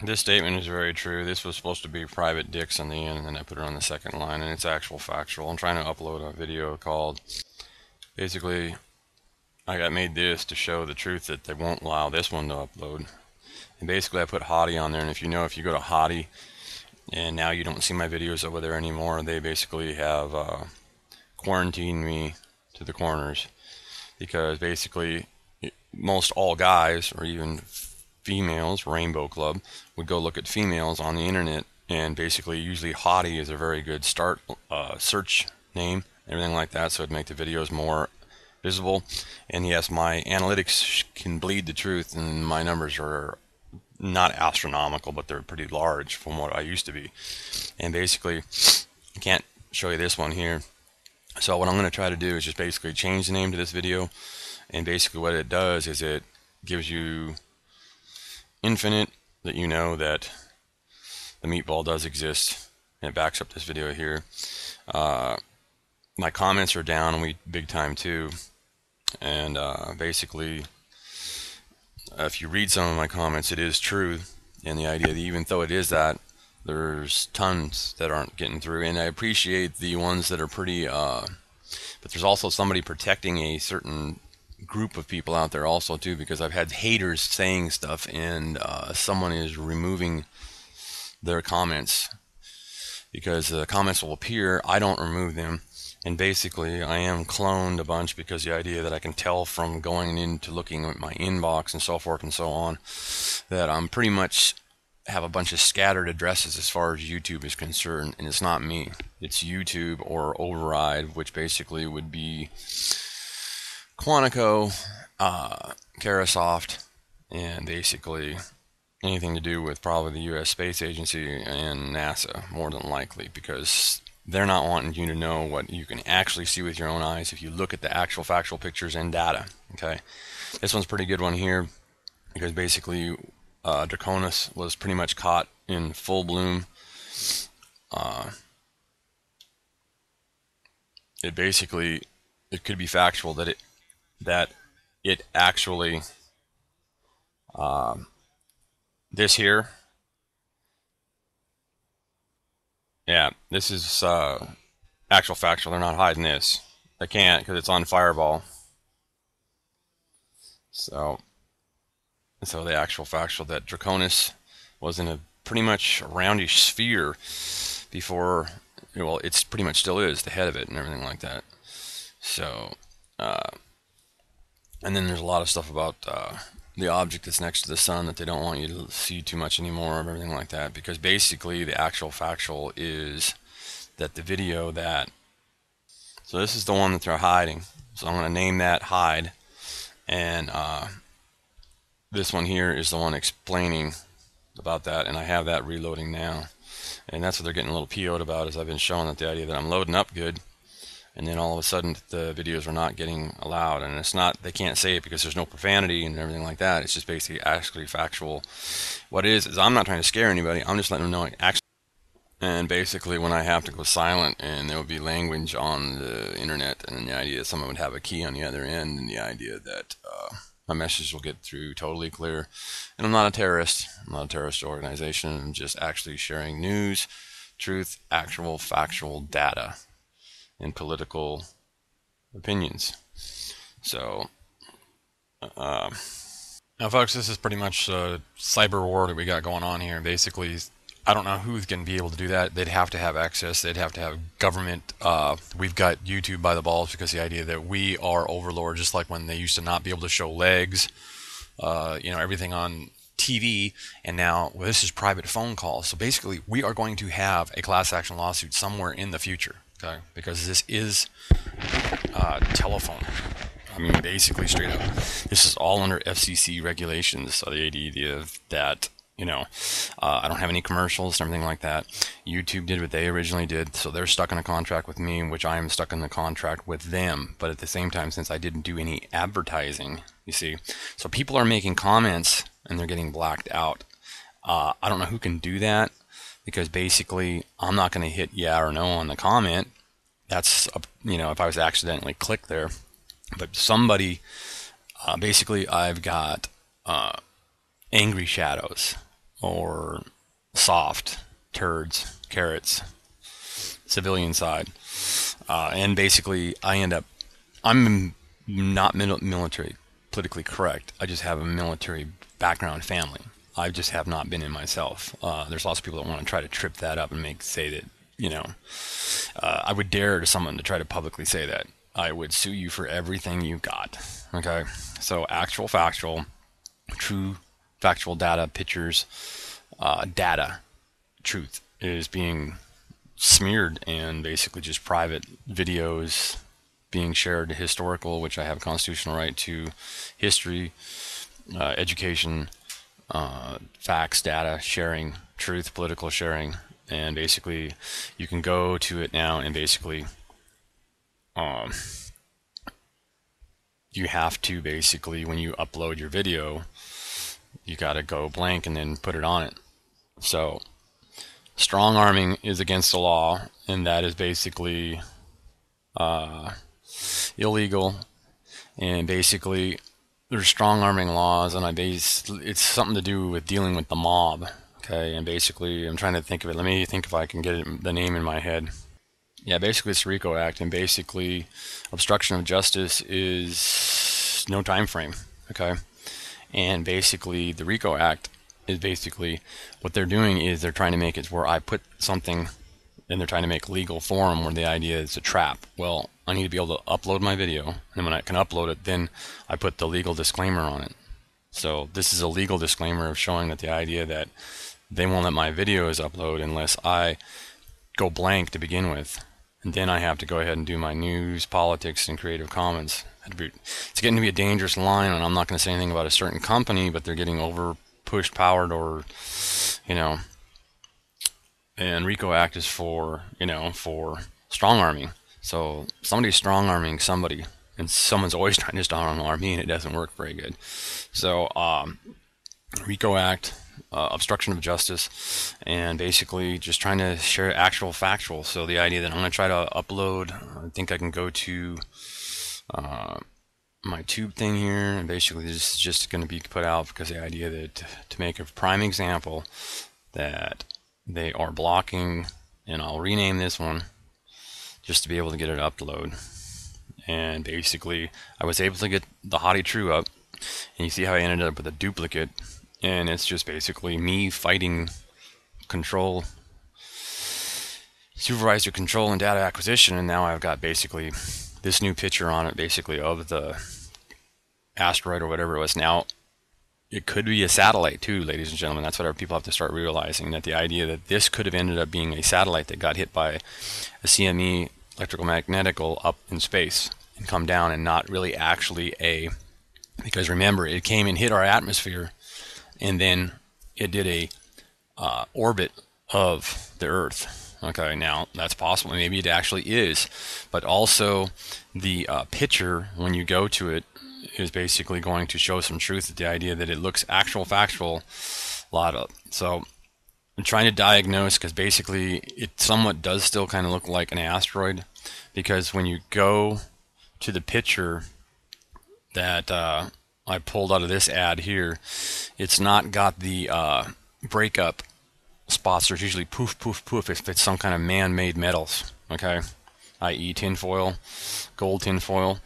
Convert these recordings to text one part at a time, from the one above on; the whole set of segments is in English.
This statement is very true. This was supposed to be private dicks on the end, and then I put it on the second line, and it's actual factual. I'm trying to upload a video called, basically, I got made this to show the truth that they won't allow this one to upload. And basically I put Hottie on there, and if you go to Hottie, and now you don't see my videos over there anymore, they basically have quarantined me to the corners, because basically most all guys, or even females, Rainbow Club, would go look at females on the internet, and basically usually Hottie is a very good start search name, everything like that, so it'd make the videos more visible. And yes, my analytics can bleed the truth, and my numbers are not astronomical, but they're pretty large from what I used to be. And basically, I can't show you this one here. So what I'm going to try to do is just basically change the name to this video, and basically what it does is it gives you infinite that you know that the meatball does exist, and it backs up this video here. My comments are down big time too, and basically if you read some of my comments, it is true, and the idea that even though it is that, there's tons that aren't getting through, and I appreciate the ones that are pretty but there's also somebody protecting a certain group of people out there also too, because I've had haters saying stuff, and someone is removing their comments because the comments will appear, I don't remove them, and basically I am cloned a bunch, because the idea that I can tell from going into looking at my inbox and so forth and so on, that I'm pretty much have a bunch of scattered addresses as far as YouTube is concerned, and it's not me, it's YouTube or Override, which basically would be Quantico, Carasoft, and basically anything to do with probably the U.S. Space Agency and NASA, more than likely, because they're not wanting you to know what you can actually see with your own eyes if you look at the actual factual pictures and data. Okay, this one's a pretty good one here, because basically Draconis was pretty much caught in full bloom. It could be factual that it actually this here, yeah, this is actual factual. They're not hiding this. They can't, because it's on Fireball. So the actual factual that Draconis was in a pretty much roundish sphere before, well, it's pretty much still is, the head of it and everything like that. So, and then there's a lot of stuff about the object that's next to the sun that they don't want you to see too much anymore, and everything like that, because basically the actual factual is that the video that, so this is the one that they're hiding, so I'm going to name that hide, and this one here is the one explaining about that, and I have that reloading now, and that's what they're getting a little PO'd about, is I've been showing that the idea that I'm loading up good, and then all of a sudden the videos are not getting allowed, and it's not, they can't say it because there's no profanity and everything like that. It's just basically actually factual. What it is I'm not trying to scare anybody, I'm just letting them know actually. And basically when I have to go silent and there will be language on the internet, and the idea that someone would have a key on the other end, and the idea that my message will get through totally clear. And I'm not a terrorist. I'm not a terrorist organization. I'm just actually sharing news, truth, actual factual data, and political opinions. So, now folks, this is pretty much a cyber war that we got going on here. Basically, I don't know who's going to be able to do that. They'd have to have access. They'd have to have government. We've got YouTube by the balls, because the idea that we are overlords, just like when they used to not be able to show legs, everything on TV, and now, well, this is private phone calls. So basically, we are going to have a class action lawsuit somewhere in the future, okay? Because this is telephone. I mean, basically, straight up, this is all under FCC regulations. So the idea that, I don't have any commercials and everything like that. YouTube did what they originally did, so they're stuck in a contract with me, which I am stuck in the contract with them. But at the same time, since I didn't do any advertising, you see, so people are making comments and they're getting blacked out. I don't know who can do that, because basically I'm not going to hit yeah or no on the comment. That's, if I was accidentally click there. But somebody, basically I've got angry shadows, or soft turds, carrots, civilian side. And basically, I'm not military politically correct. I just have a military background family. I just have not been in myself. There's lots of people that want to try to trip that up and say that, I would dare to someone to try to publicly say that. I would sue you for everything you got. Okay? So actual, factual, true, factual data, pictures, data, truth is being smeared, and basically just private videos being shared, historical, which I have a constitutional right to, history, education, facts, data sharing, truth, political sharing, and basically you can go to it now and basically you have to basically, when you upload your video, you got to go blank and then put it on it. So strong arming is against the law, and that is basically illegal. And basically there's strong arming laws, and it's something to do with dealing with the mob. Okay, and basically I'm trying to think of it. Let me think if I can get the name in my head. Yeah, basically it's the RICO Act, and basically obstruction of justice is no time frame. Okay, and basically the RICO Act is basically what they're doing is they're trying to make it where I put something, and they're trying to make legal form where the idea is a trap. Well, I need to be able to upload my video, and when I can upload it, then I put the legal disclaimer on it. So this is a legal disclaimer of showing that the idea that they won't let my videos upload unless I go blank to begin with, and then I have to go ahead and do my news, politics, and Creative Commons. It's getting to be a dangerous line, and I'm not going to say anything about a certain company, but they're getting over pushed, powered, or and RICO Act is for strong arming. So somebody's strong arming somebody, and someone's always trying to strong arm me, and it doesn't work very good. So RICO Act, obstruction of justice, and basically just trying to share actual factual. So the idea that I'm going to try to upload, I think I can go to my tube thing here, and basically this is just going to be put out because the idea that to make a prime example that they are blocking, and I'll rename this one just to be able to get it upload. And basically I was able to get the Hottie True up, and you see how I ended up with a duplicate, and it's just basically me fighting control, supervisor control, and data acquisition. And now I've got basically this new picture on it, basically of the asteroid or whatever it was. Now it could be a satellite too, ladies and gentlemen. That's what our people have to start realizing, that the idea that this could have ended up being a satellite that got hit by a CME, electrical magnetical, up in space and come down, and not really actually because remember, it came and hit our atmosphere, and then it did a orbit of the Earth. Okay, now that's possible. Maybe it actually is, but also the picture, when you go to it, is basically going to show some truth at the idea that it looks actual, factual, lot of. So I'm trying to diagnose, because basically it somewhat does still kind of look like an asteroid, because when you go to the picture that I pulled out of this ad here, it's not got the breakup spots. There's usually poof, poof, poof if it's some kind of man-made metals, okay, i.e. tinfoil, gold tinfoil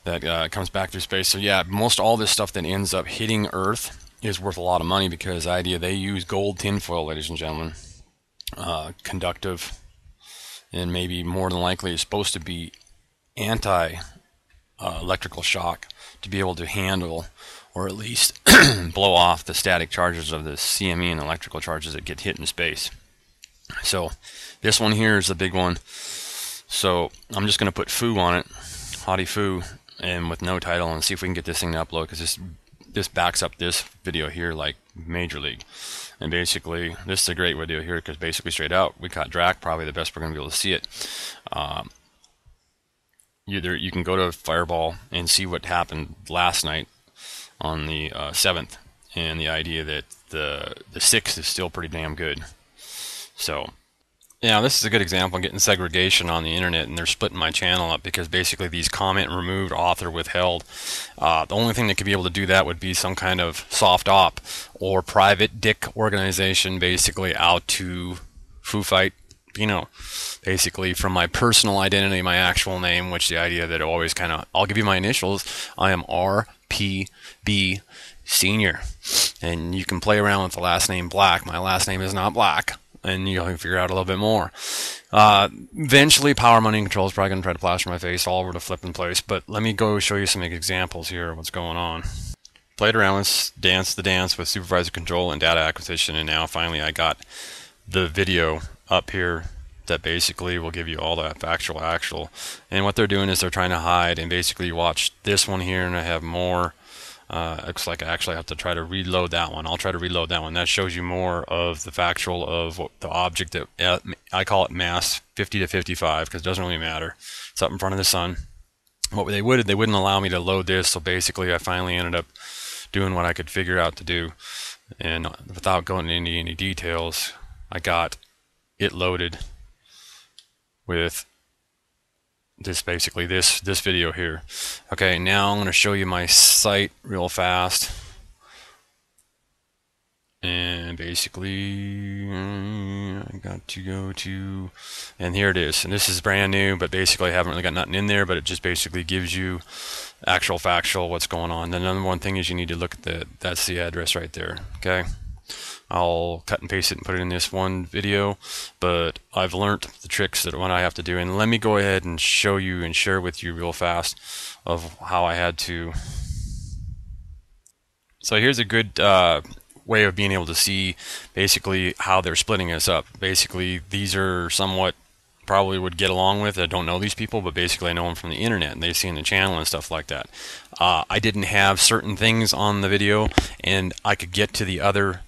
that comes back through space. So yeah, most all this stuff that ends up hitting Earth is worth a lot of money, because the idea they use gold tinfoil, ladies and gentlemen, conductive, and maybe more than likely is supposed to be anti electrical shock, to be able to handle, or at least blow off the static charges of the CME and electrical charges that get hit in space. So this one here is the big one. So I'm just going to put foo on it, Hottie foo, and with no title, and see if we can get this thing to upload, because this backs up this video here like major league. And basically this is a great video here, because basically straight out we caught Drac, probably the best we're going to be able to see it. You can go to Fireball and see what happened last night on the 7th, and the idea that the 6th is still pretty damn good. So Yeah, this is a good example of getting segregation on the internet, and they're splitting my channel up because basically these comment removed, author withheld. The only thing that could be able to do that would be some kind of soft op or private dick organization, basically out to foo fight, you know, basically from my personal identity, my actual name, which the idea that it always kind of, I'll give you my initials. I am RPB Senior, and you can play around with the last name Black. My last name is not Black, and you'll figure out a little bit more. Eventually, Power, Money, and Control is probably going to try to plaster my face all over the flipping place, but let me go show you some examples here of what's going on. Played around with the dance with supervisor control and data acquisition, and now finally I got the video up here that basically will give you all the actual. And what they're doing is they're trying to hide, and basically you watch this one here, and I have more. Looks like I actually have to try to reload that one. I'll try to reload that one. That shows you more of the factual of what the object that I call it mass 50 to 55 because it doesn't really matter. It's up in front of the sun. What they wouldn't allow me to load this, so basically I finally ended up doing what I could figure out to do, and without going into any details, I got it loaded with this basically this video here. Okay, now I'm going to show you my site real fast, and basically I got to go to, and here it is, and this is brand new, but basically I haven't really got nothing in there, but it just basically gives you factual what's going on. The number one thing is you need to look at that's the address right there. Okay, I'll cut and paste it and put it in this one video, but I've learned the tricks that what I have to do, and let me go ahead and show you and share with you real fast of how I had to. So here's a good way of being able to see basically how they're splitting us up. Basically, these are somewhat probably would get along with. I don't know these people, but basically I know them from the internet and they've seen the channel and stuff like that. I didn't have certain things on the video, and I could get to the other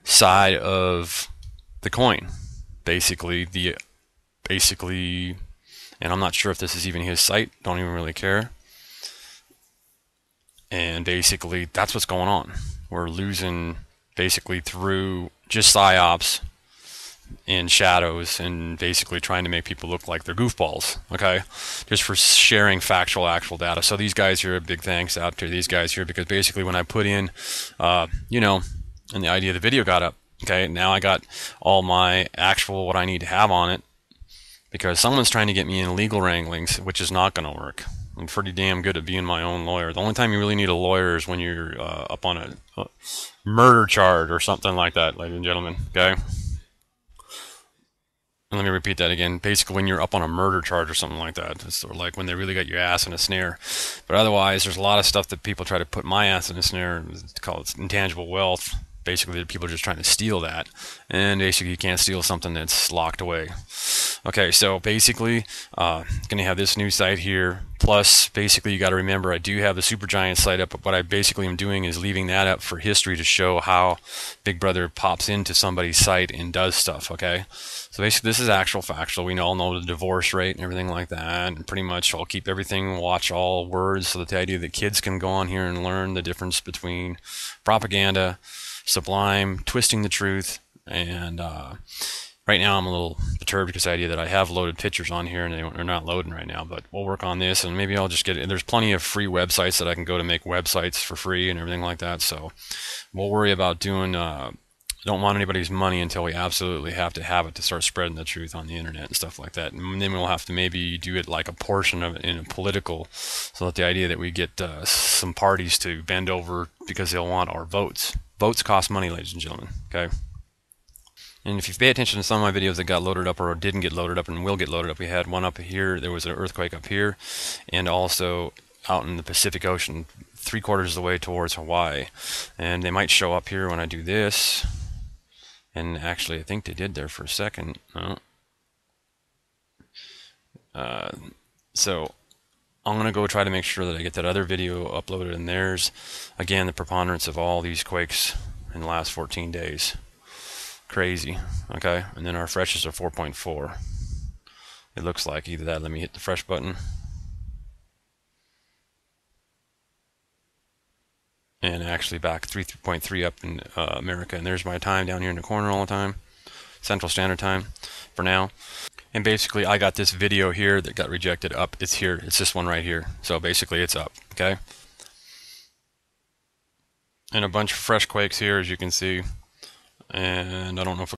side of the coin. Basically, and I'm not sure if this is even his site. Don't even really care. And basically, that's what's going on. We're losing basically through just psyops and shadows and basically trying to make people look like they're goofballs, okay? Just for sharing actual data. So these guys here, big thanks out to these guys here, because basically when I put in, and the idea of the video got up, okay? Now I got all my actual what I need to have on it, because someone's trying to get me in legal wranglings, which is not going to work. I'm pretty damn good at being my own lawyer. The only time you really need a lawyer is when you're up on a murder charge or something like that, ladies and gentlemen, okay? And let me repeat that again. Basically, when you're up on a murder charge or something like that, it's sort of like when they really got your ass in a snare. But otherwise, there's a lot of stuff that people try to put my ass in a snare, call it intangible wealth. Basically, people are just trying to steal that, and basically you can't steal something that's locked away. Okay, so basically, gonna have this new site here. Plus, basically, you got to remember I do have the Supergiant site up, but what I basically am doing is leaving that up for history to show how Big Brother pops into somebody's site and does stuff. Okay, so basically, this is actual factual. We all know the divorce rate and everything like that, and pretty much I'll keep everything, watch all words, so that the idea that kids can go on here and learn the difference between propaganda, sublime, twisting the truth, and right now I'm a little perturbed because the idea that I have loaded pictures on here and they're not loading right now, but we'll work on this, and maybe I'll just get it. There's plenty of free websites that I can go to make websites for free and everything like that, so we'll worry about doing don't want anybody's money until we absolutely have to have it to start spreading the truth on the internet and stuff like that. And then we'll have to maybe do it like a portion of it in a political, so that the idea that we get some parties to bend over because they'll want our votes. Votes cost money, ladies and gentlemen, okay? And if you pay attention to some of my videos that got loaded up or didn't get loaded up and will get loaded up, we had one up here, there was an earthquake up here, and also out in the Pacific Ocean, 3/4 of the way towards Hawaii. And they might show up here when I do this. And actually, I think they did there for a second. So I'm going to go try to make sure that I get that other video uploaded, and there's, again, the preponderance of all these quakes in the last 14 days. Crazy, okay? And then our freshes are 4.4. It looks like either that. Let me hit the fresh button. And actually back 3.3 up in America. And there's my time down here in the corner all the time. Central Standard Time for now. And basically I got this video here that got rejected up. It's here. It's this one right here. So basically it's up. Okay. And a bunch of fresh quakes here, as you can see. And I don't know if